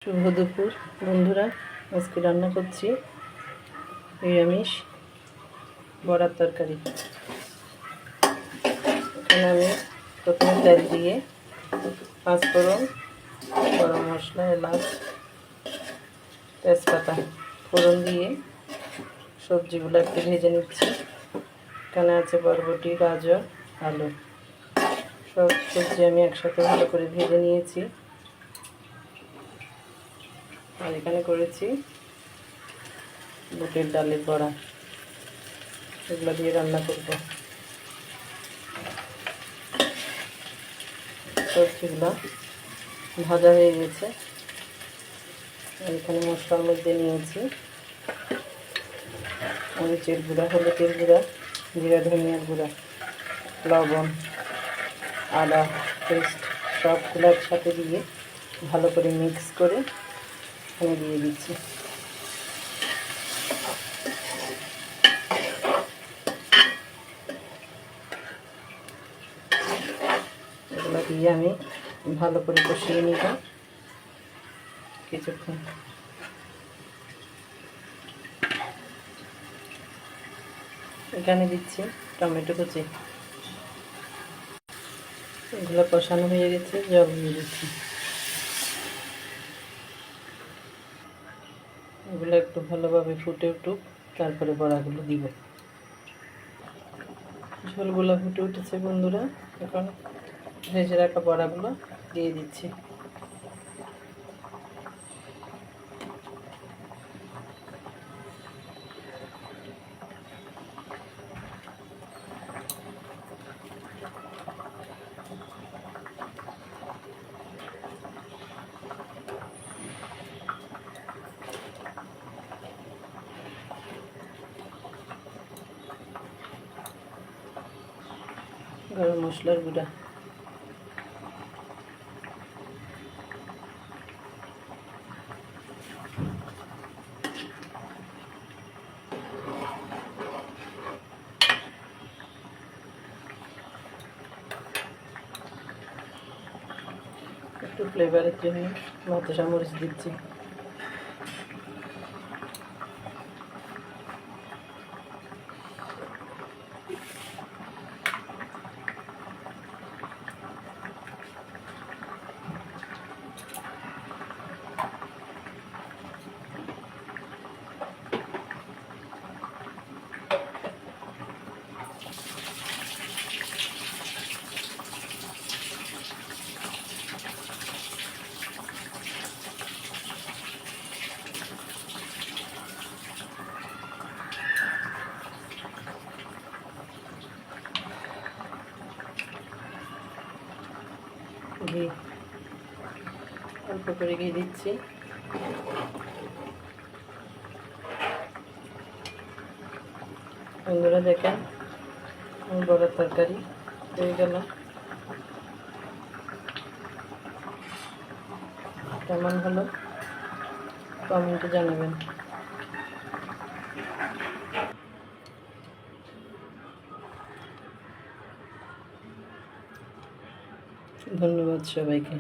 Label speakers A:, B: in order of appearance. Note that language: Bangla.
A: শুভ দুপুর বন্ধুরা, আজকে রান্না করছি নিরামিষ বড়ার তরকারি। এখানে আমি প্রথমে তেল দিয়ে পাঁচফোড়ন, গরম মশলা, এলাচ, তেজপাতা ফোড়ন দিয়ে সবজিগুলো একটু ভেজে নিচ্ছি। এখানে আছে বরবটি, গাজর, আলু, সব সবজি আমি একসাথে ভালো করে ভেজে নিয়েছি। আর এখানে করেছি বুটের ডালের বড়া, এগুলো দিয়ে রান্না করব। সবজিগুলো ভাজা হয়ে গেছে। আর এখানে মশলার মধ্যে নিয়েছি মরিচের গুঁড়া, হলুদের গুঁড়া, জিরা ধনিয়ার গুঁড়া, লবণ, আদা পেস্ট সবগুলো একসাথে দিয়ে ভালো করে মিক্স করে এখানে দিয়ে দিচ্ছি। এগুলো দিয়ে আমি ভালো করে কষিয়ে নিব কিছুক্ষণ। এখানে দিচ্ছি টমেটো কুচি। এগুলো কষানো হয়ে গেছে, জল দিয়ে দিচ্ছি। এগুলো একটু ভালোভাবে ফুটে উঠুক, তারপরে বড়াগুলো দিব। ঝোলগুলো ফুটে উঠেছে বন্ধুরা, এখন ভেজে রাখা বড়াগুলো দিয়ে দিচ্ছি। গরম মশলার গুঁড়া, একটু ফ্লেভারের জন্য বাতাসা মরিচ দিচ্ছি। ঘি, অল্প করে ঘি দিচ্ছি। বন্ধুরা দেখেন, বড়ার তরকারি হয়ে গেল। কেমন হলো কমেন্টে জানাবেন। ধন্যবাদ সবাইকে।